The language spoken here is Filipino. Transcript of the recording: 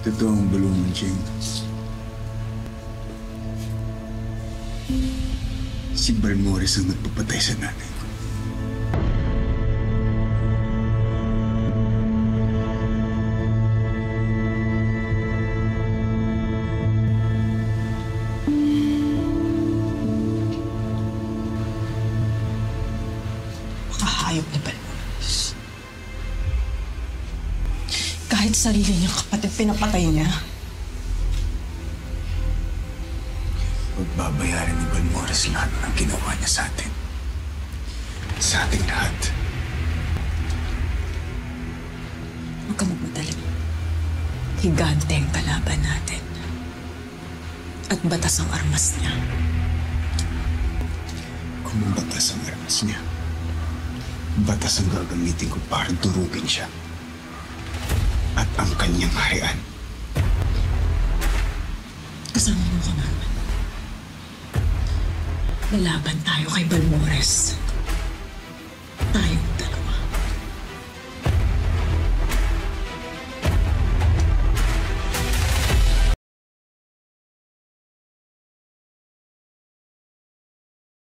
Totoo ang bulungan, Ching. Si Balmores ang nagpapatay sa nanay ko. Makahayop na Balmores. Kahit sarili niyang kapatid pinapatay niya. Pagbabayaran ni Balmores lahat ng ginawa niya sa atin. Sa ating lahat. Huwag ka magmadali. Higante ang kalaban natin. At batas ang armas niya. Kung ang batas ang armas niya, batas ang gagamitin ko para durugin siya. At ang kanyang harian. Kasama mo ka naman. Lalaban tayo kay Balmores.